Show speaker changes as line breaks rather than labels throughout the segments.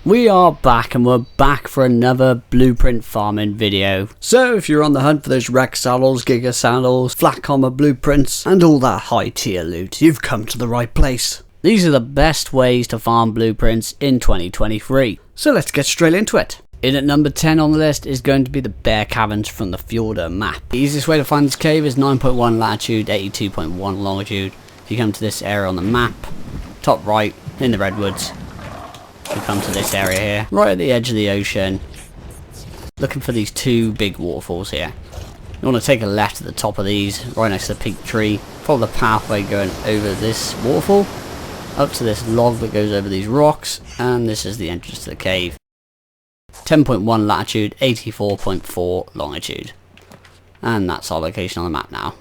We are back, and we're back for another blueprint farming video. So if you're on the hunt for those wreck saddles, giga saddles, flak armor blueprints and all that high tier loot, you've come to the right place. These are the best ways to farm blueprints in 2023. So let's get straight into it. In at number 10 on the list is going to be the Bear Caverns from the Fjordur map. The easiest way to find this cave is 9.1 latitude, 82.1 longitude. If you come to this area on the map, top right in the redwoods, you come to this area here, right at the edge of the ocean, looking for these two big waterfalls here. You want to take a left at the top of these, right next to the peak tree, follow the pathway going over this waterfall, up to this log that goes over these rocks, and this is the entrance to the cave. 10.1 latitude, 84.4 longitude. And that's our location on the map now.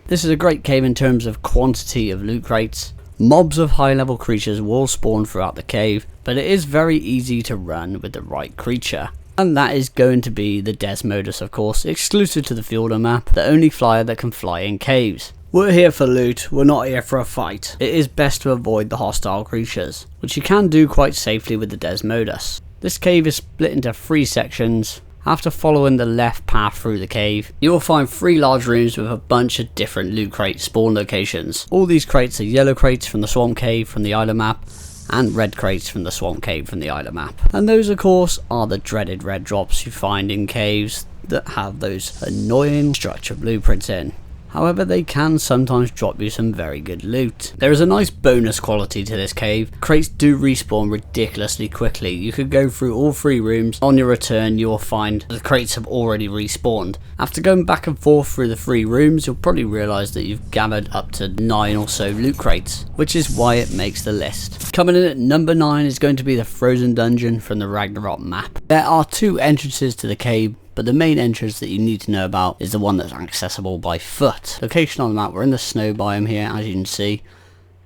This is a great cave in terms of quantity of loot crates. Mobs of high level creatures will spawn throughout the cave, but it is very easy to run with the right creature. And that is going to be the Desmodus, of course, exclusive to the Fjordur map, the only flyer that can fly in caves. We're here for loot, we're not here for a fight. It is best to avoid the hostile creatures, which you can do quite safely with the Desmodus. This cave is split into 3 sections. After following the left path through the cave, you will find 3 large rooms with a bunch of different loot crate spawn locations. All these crates are yellow crates from the swamp cave from the island map, and red crates from the swamp cave from the island map. And those, of course, are the dreaded red drops you find in caves that have those annoying structure blueprints in. However, they can sometimes drop you some very good loot. There is a nice bonus quality to this cave. Crates do respawn ridiculously quickly. You could go through all 3 rooms. On your return, you will find the crates have already respawned. After going back and forth through the 3 rooms, you'll probably realise that you've gathered up to 9 or so loot crates, which is why it makes the list. Coming in at number 9 is going to be the Frozen Dungeon from the Ragnarok map. There are 2 entrances to the cave, but the main entrance that you need to know about is the one that's accessible by foot. Location on the map, we're in the snow biome here, as you can see.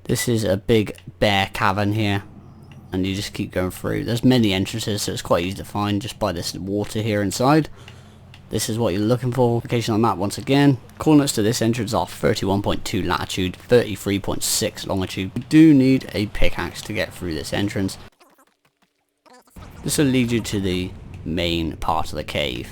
This is a big bear cavern here, and you just keep going through. There's many entrances, so it's quite easy to find just by this water here inside. This is what you're looking for. Location on the map once again. Coordinates to this entrance are 31.2 latitude, 33.6 longitude. You do need a pickaxe to get through this entrance. This will lead you to the main part of the cave.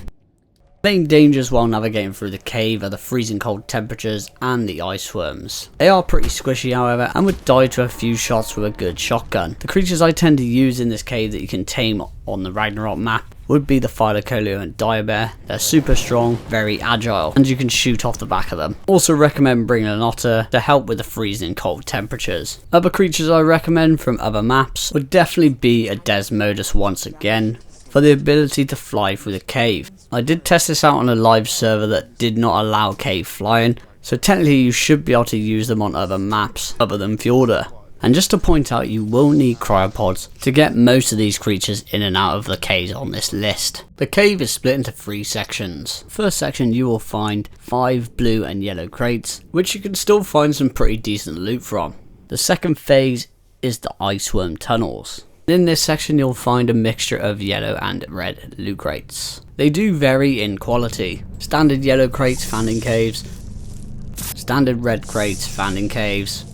Main dangers while navigating through the cave are the freezing cold temperatures and the ice worms. They are pretty squishy, however, and would die to a few shots with a good shotgun. The creatures I tend to use in this cave that you can tame on the Ragnarok map would be the Phylocolio and Direbear. They're super strong, very agile, and you can shoot off the back of them. Also recommend bringing an otter to help with the freezing cold temperatures. Other creatures I recommend from other maps would definitely be a Desmodus once again, for the ability to fly through the cave. I did test this out on a live server that did not allow cave flying, so technically you should be able to use them on other maps other than Fjordur. And just to point out, you will need cryopods to get most of these creatures in and out of the caves on this list. The cave is split into 3 sections. First section you will find 5 blue and yellow crates, which you can still find some pretty decent loot from. The second phase is the iceworm tunnels. In this section you'll find a mixture of yellow and red loot crates. They do vary in quality. Standard yellow crates found in caves, standard red crates found in caves,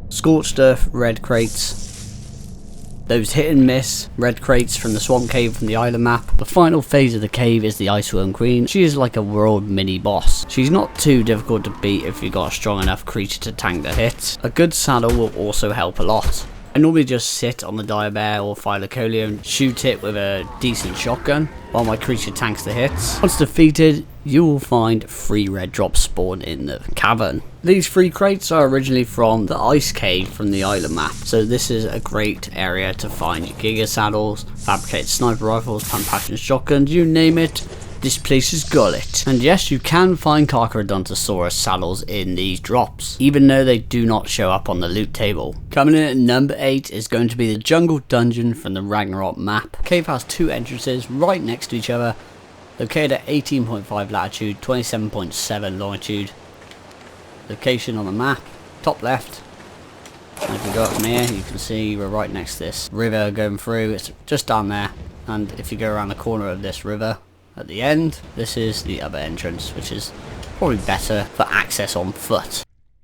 scorched earth red crates, those hit and miss red crates from the swamp cave from the island map. The final phase of the cave is the Iceworm Queen. She is like a world mini boss. She's not too difficult to beat if you've got a strong enough creature to tank the hits. A good saddle will also help a lot. I normally just sit on the Direbear or Phylocolio and shoot it with a decent shotgun while my creature tanks the hits. Once defeated, you will find 3 red drops spawn in the cavern. These 3 crates are originally from the ice cave from the island map, so this is a great area to find your giga saddles, fabricated sniper rifles, pump action shotguns, you name it. This place has got it. And yes, you can find Carcharodontosaurus saddles in these drops, even though they do not show up on the loot table. Coming in at number 8 is going to be the Jungle Dungeon from the Ragnarok map. The cave has 2 entrances right next to each other, located at 18.5 latitude, 27.7 longitude. Location on the map, top left. And if you go up from here, you can see we're right next to this river going through. It's just down there. And if you go around the corner of this river, at the end, this is the other entrance, which is probably better for access on foot.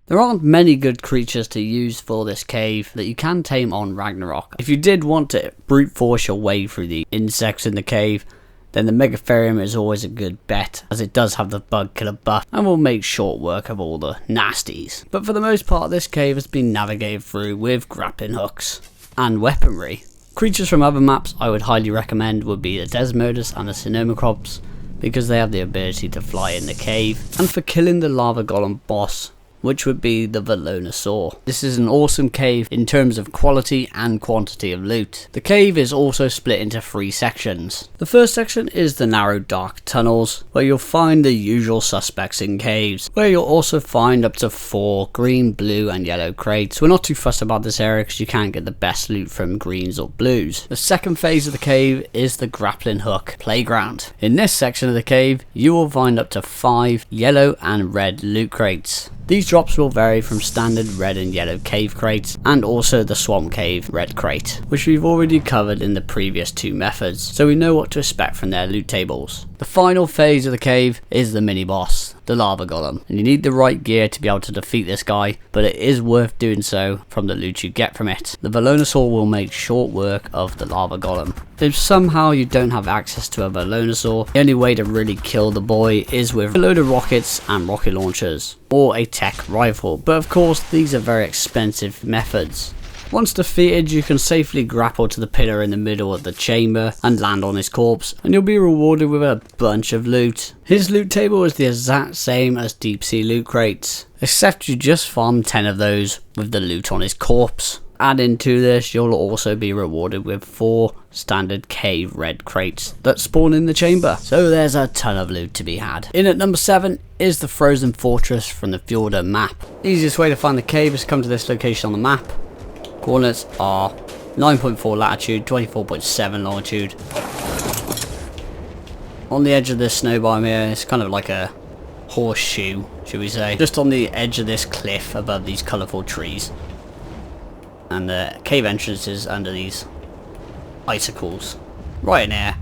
There aren't many good creatures to use for this cave that you can tame on Ragnarok. If you did want to brute force your way through the insects in the cave, then the Megatherium is always a good bet, as it does have the bug killer buff and will make short work of all the nasties. But for the most part, this cave has been navigated through with grappling hooks and weaponry. Creatures from other maps I would highly recommend would be the Desmodus and the Cinemacrops, because they have the ability to fly in the cave, and for killing the lava golem boss, which would be the Velonosaur. This is an awesome cave in terms of quality and quantity of loot. The cave is also split into 3 sections. The first section is the narrow dark tunnels, where you'll find the usual suspects in caves, where you'll also find up to 4 green, blue and yellow crates. We're not too fussed about this area because you can't get the best loot from greens or blues. The second phase of the cave is the grappling hook playground. In this section of the cave, you will find up to 5 yellow and red loot crates. These drops will vary from standard red and yellow cave crates, and also the swamp cave red crate, which we've already covered in the previous 2 methods, so we know what to expect from their loot tables. The final phase of the cave is the mini boss, the lava golem, and you need the right gear to be able to defeat this guy, but it is worth doing so from the loot you get from it. The Velonosaur will make short work of the lava golem. If somehow you don't have access to a Velonosaur, the only way to really kill the boy is with a load of rockets and rocket launchers, or a tech rifle, but of course these are very expensive methods. Once defeated, you can safely grapple to the pillar in the middle of the chamber and land on his corpse, and you'll be rewarded with a bunch of loot. His loot table is the exact same as deep sea loot crates, except you just farm 10 of those with the loot on his corpse. Adding to this, you'll also be rewarded with 4 standard cave red crates that spawn in the chamber, so there's a ton of loot to be had. In at number 7 is the frozen fortress from the Fjordur map. The easiest way to find the cave is to come to this location on the map. Coordinates are 9.4 latitude, 24.7 longitude. On the edge of this snow biome here, it's kind of like a horseshoe, should we say, just on the edge of this cliff above these colourful trees. And the cave entrance is under these icicles, right in here.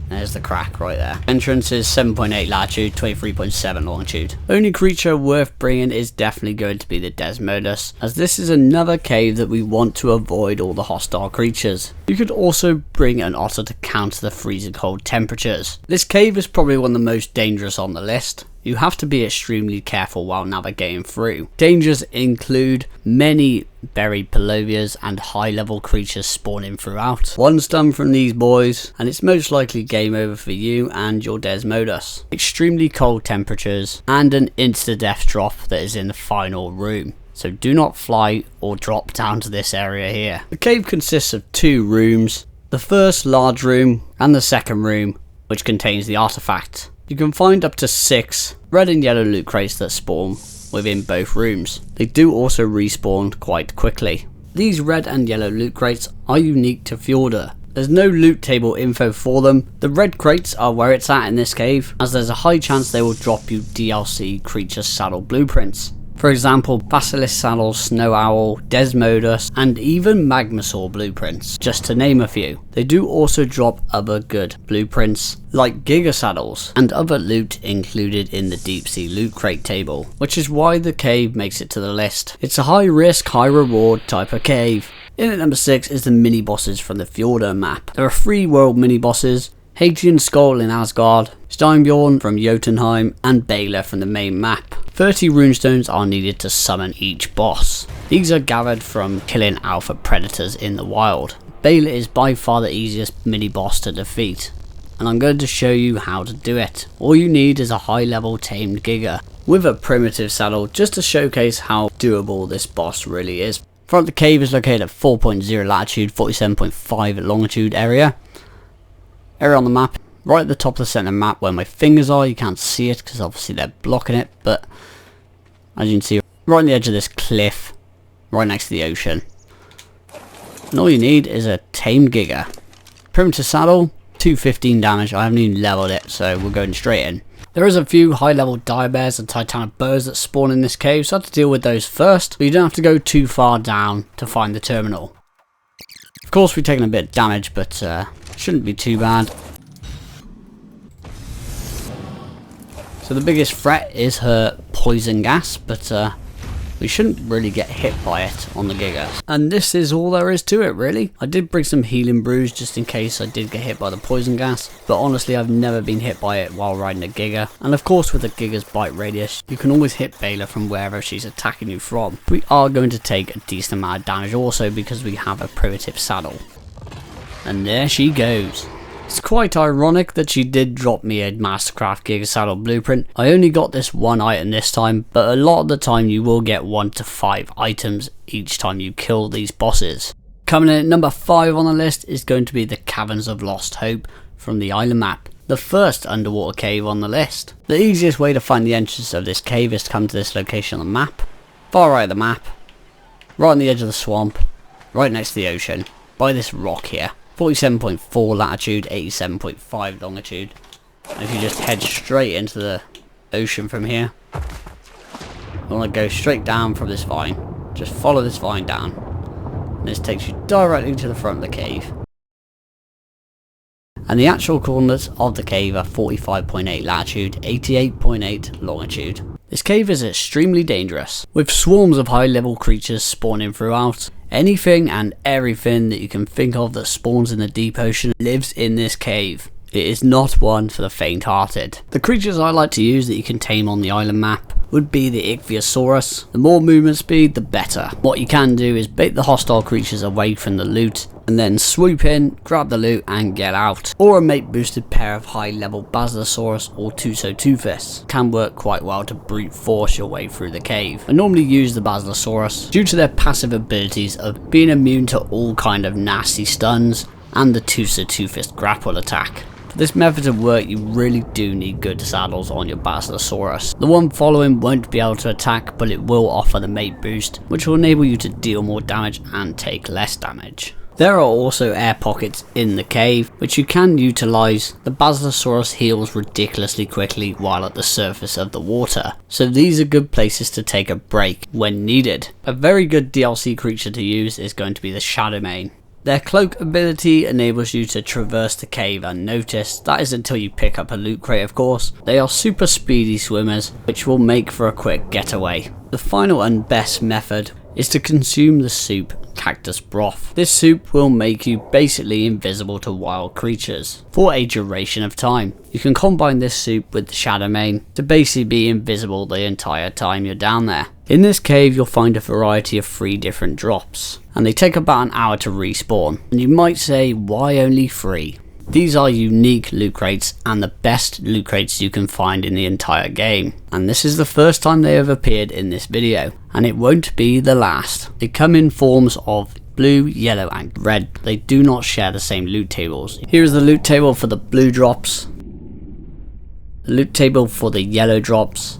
There's the crack right there. Entrance is 7.8 latitude, 23.7 longitude. Only creature worth bringing is definitely going to be the Desmodus, as this is another cave that we want to avoid all the hostile creatures. You could also bring an otter to counter the freezing cold temperatures. This cave is probably one of the most dangerous on the list. You have to be extremely careful while navigating through. Dangers include many buried palovias and high level creatures spawning throughout. One stun from these boys and it's most likely game over for you and your Desmodus. Extremely cold temperatures and an insta death drop that is in the final room. So do not fly or drop down to this area here. The cave consists of 2 rooms. The first large room and the second room, which contains the artifact. You can find up to 6 red and yellow loot crates that spawn within both rooms. They do also respawn quite quickly. These red and yellow loot crates are unique to Fjordur. There's no loot table info for them. The red crates are where it's at in this cave, as there's a high chance they will drop you DLC creature saddle blueprints. For example, Basilisk Saddle, Snow Owl, Desmodus, and even Magmasaur blueprints, just to name a few. They do also drop other good blueprints, like Giga Saddles, and other loot included in the Deep Sea Loot Crate table, which is why the cave makes it to the list. It's a high risk, high reward type of cave. In at number 6 is the mini bosses from the Fjordur map. There are 3 world mini bosses: Hadrian Skull in Asgard, Steinbjorn from Jotunheim, and Balor from the main map. 30 runestones are needed to summon each boss. These are gathered from killing alpha predators in the wild. Balor is by far the easiest mini boss to defeat, and I'm going to show you how to do it. All you need is a high level tamed Giga with a primitive saddle, just to showcase how doable this boss really is. Front of the cave is located at 4.0 latitude, 47.5 longitude area on the map. Right at the top of the center map where my fingers are. You can't see it because obviously they're blocking it, but as you can see, right on the edge of this cliff, right next to the ocean. And all you need is a tamed Giga. Primitive saddle, 215 damage. I haven't even leveled it, so we're going straight in. There is a few high level dire bears and titanic birds that spawn in this cave, so I have to deal with those first, but you don't have to go too far down to find the terminal. Of course we've taken a bit of damage, but shouldn't be too bad. So the biggest threat is her poison gas, but We shouldn't really get hit by it on the Giga. And this is all there is to it, really. I did bring some healing brews just in case I did get hit by the poison gas, but honestly I've never been hit by it while riding a Giga. And of course with the Giga's bite radius, you can always hit Beyla from wherever she's attacking you from. We are going to take a decent amount of damage also because we have a primitive saddle. And there she goes. It's quite ironic that she did drop me a Mastercraft Giga Saddle blueprint. I only got this one item this time, but a lot of the time you will get 1 to 5 items each time you kill these bosses. Coming in at number 5 on the list is going to be the Caverns of Lost Hope from the island map. The first underwater cave on the list. The easiest way to find the entrance of this cave is to come to this location on the map. Far right of the map. Right on the edge of the swamp. Right next to the ocean. By this rock here. 47.4 latitude, 87.5 longitude. And if you just head straight into the ocean from here, you want to go straight down from this vine. Just follow this vine down. And this takes you directly to the front of the cave. And the actual coordinates of the cave are 45.8 latitude, 88.8 longitude. This cave is extremely dangerous, with swarms of high level creatures spawning throughout. Anything and everything that you can think of that spawns in the deep ocean lives in this cave. It is not one for the faint-hearted. The creatures I like to use that you can tame on the island map would be the Ichthyosaurus. The more movement speed, the better. What you can do is bait the hostile creatures away from the loot, and then swoop in, grab the loot and get out. Or a mate boosted pair of high level Basilosaurus or Two-Fists can work quite well to brute force your way through the cave. I normally use the Basilosaurus due to their passive abilities of being immune to all kind of nasty stuns and the Two-Fist grapple attack. For this method of work you really do need good saddles on your Basilosaurus. The one following won't be able to attack, but it will offer the mate boost, which will enable you to deal more damage and take less damage. There are also air pockets in the cave, which you can utilise. The Basilosaurus heals ridiculously quickly while at the surface of the water, so these are good places to take a break when needed. A very good DLC creature to use is going to be the Shadowmane. Their cloak ability enables you to traverse the cave unnoticed. That is until you pick up a loot crate, of course. They are super speedy swimmers, which will make for a quick getaway. The final and best method is to consume the soup Cactus Broth. This soup will make you basically invisible to wild creatures for a duration of time. You can combine this soup with the Shadowmane to basically be invisible the entire time you're down there. In this cave you'll find a variety of 3 different drops, and they take about an hour to respawn. And you might say, why only 3? These are unique loot crates and the best loot crates you can find in the entire game. And this is the first time they have appeared in this video, and it won't be the last. They come in forms of blue, yellow and red. They do not share the same loot tables. Here is the loot table for the blue drops, the loot table for the yellow drops,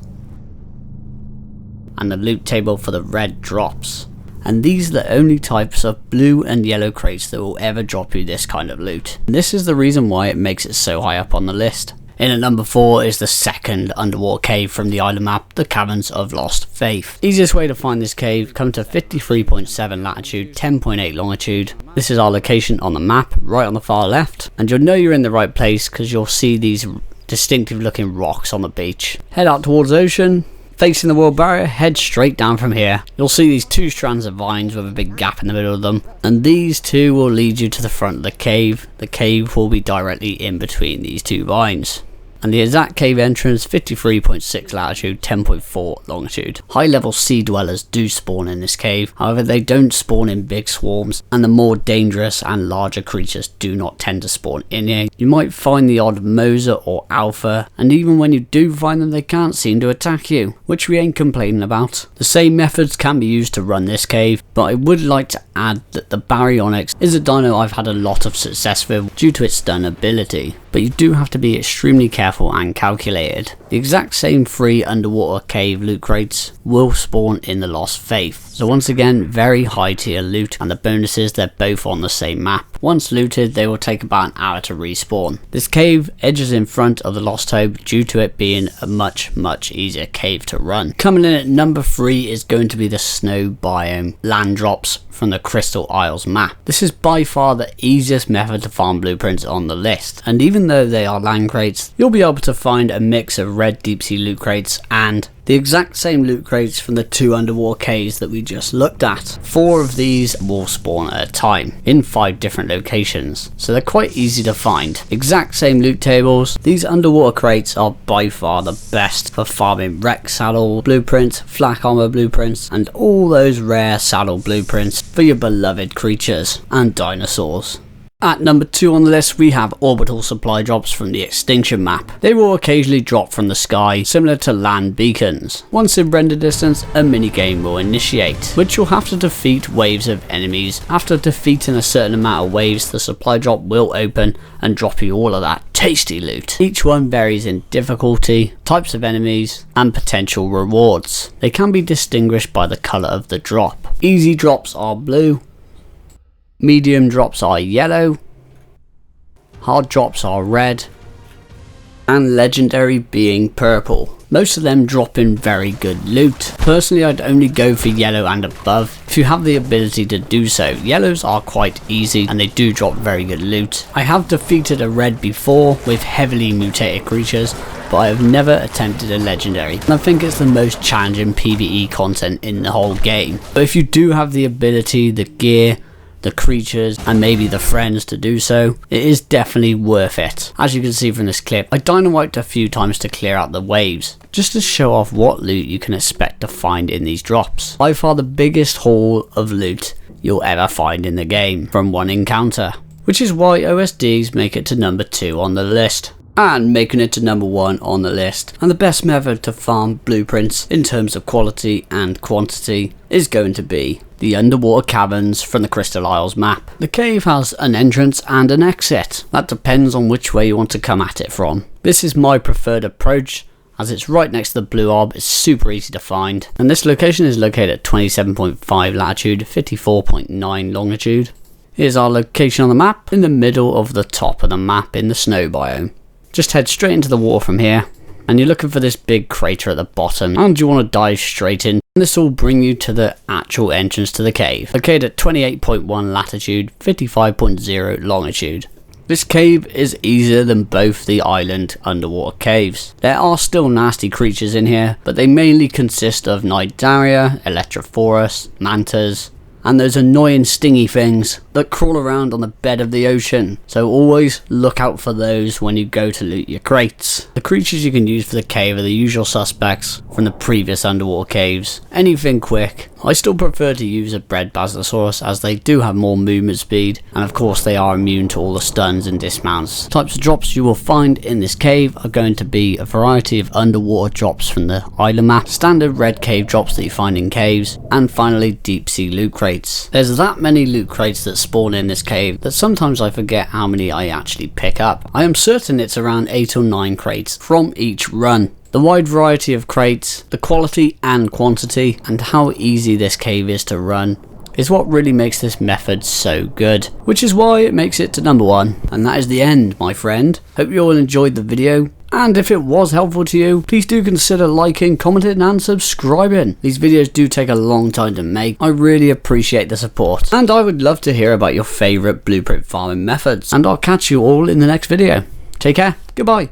and the loot table for the red drops. And these are the only types of blue and yellow crates that will ever drop you this kind of loot. And this is the reason why it makes it so high up on the list. In at number 4 is the second underwater cave from the island map, the Caverns of Lost Faith. Easiest way to find this cave, come to 53.7 latitude, 10.8 longitude. This is our location on the map, right on the far left. And you'll know you're in the right place because you'll see these distinctive looking rocks on the beach. Head out towards the ocean. Facing the world barrier, head straight down from here. You'll see these 2 strands of vines with a big gap in the middle of them, and these 2 will lead you to the front of the cave. The cave will be directly in between these 2 vines. And the exact cave entrance, 53.6 latitude, 10.4 longitude. High level sea dwellers do spawn in this cave, however they don't spawn in big swarms, and the more dangerous and larger creatures do not tend to spawn in here. You might find the odd Moser or Alpha, and even when you do find them they can't seem to attack you, which we ain't complaining about. The same methods can be used to run this cave, but I would like to add that the Baryonyx is a dino I've had a lot of success with due to its stun ability. But you do have to be extremely careful and calculated. The exact same 3 underwater cave loot crates will spawn in the Lost Faith. So once again, very high tier loot, and the bonuses, they're both on the same map. Once looted, they will take about an hour to respawn. This cave edges in front of the Lost Hope due to it being a much easier cave to run. Coming in at number 3 is going to be the snow biome land drops from the Crystal Isles map. This is by far the easiest method to farm blueprints on the list, and even though they are land crates, you'll be able to find a mix of red deep sea loot crates and The exact same loot crates from the 2 underwater caves that we just looked at. 4 of these will spawn at a time, in 5 different locations, so they're quite easy to find. Exact same loot tables. These underwater crates are by far the best for farming wreck saddle blueprints, flak armor blueprints, and all those rare saddle blueprints for your beloved creatures and dinosaurs. At number 2 on the list, we have orbital supply drops from the Extinction map. They will occasionally drop from the sky, similar to land beacons. Once in render distance, a minigame will initiate, which you'll have to defeat waves of enemies. After defeating a certain amount of waves, the supply drop will open and drop you all of that tasty loot. Each one varies in difficulty, types of enemies, and potential rewards. They can be distinguished by the colour of the drop. Easy drops are blue, medium drops are yellow, hard drops are red, and legendary being purple. Most of them drop in very good loot. Personally, I'd only go for yellow and above if you have the ability to do so. Yellows are quite easy and they do drop very good loot. I have defeated a red before with heavily mutated creatures, but I have never attempted a legendary, and I think it's the most challenging PvE content in the whole game. But if you do have the ability, the gear, the creatures, and maybe the friends to do so, it is definitely worth it. As you can see from this clip, I dynamite a few times to clear out the waves, just to show off what loot you can expect to find in these drops. By far the biggest haul of loot you'll ever find in the game from one encounter, which is why OSDs make it to number 2 on the list. And making it to number 1 on the list, and the best method to farm blueprints in terms of quality and quantity, is going to be the underwater caverns from the Crystal Isles map. The cave has an entrance and an exit. That depends on which way you want to come at it from. This is my preferred approach, as it's right next to the blue orb. It's super easy to find, and this location is located at 27.5 latitude, 54.9 longitude. Here's our location on the map, in the middle of the top of the map in the snow biome. Just head straight into the water from here, and you're looking for this big crater at the bottom, and you want to dive straight in. And this will bring you to the actual entrance to the cave, located at 28.1 latitude, 55.0 longitude. This cave is easier than both the island underwater caves. There are still nasty creatures in here, but they mainly consist of Nidaria, Electrophorus, mantas, and those annoying stingy things that crawl around on the bed of the ocean, so always look out for those when you go to loot your crates. The creatures you can use for the cave are the usual suspects from the previous underwater caves. Anything quick. I still prefer to use a bred Basilosaurus, as they do have more movement speed, and of course they are immune to all the stuns and dismounts. Types of drops you will find in this cave are going to be a variety of underwater drops from the island map, standard red cave drops that you find in caves, and finally deep sea loot crates. There's that many loot crates that spawn in this cave that sometimes I forget how many I actually pick up. I am certain it's around 8 or 9 crates from each run. The wide variety of crates, the quality and quantity, and how easy this cave is to run is what really makes this method so good, which is why it makes it to number 1. And that is the end, my friend. Hope you all enjoyed the video, and if it was helpful to you, please do consider liking, commenting and subscribing. These videos do take a long time to make. I really appreciate the support, and I would love to hear about your favourite blueprint farming methods, and I'll catch you all in the next video. Take care, goodbye.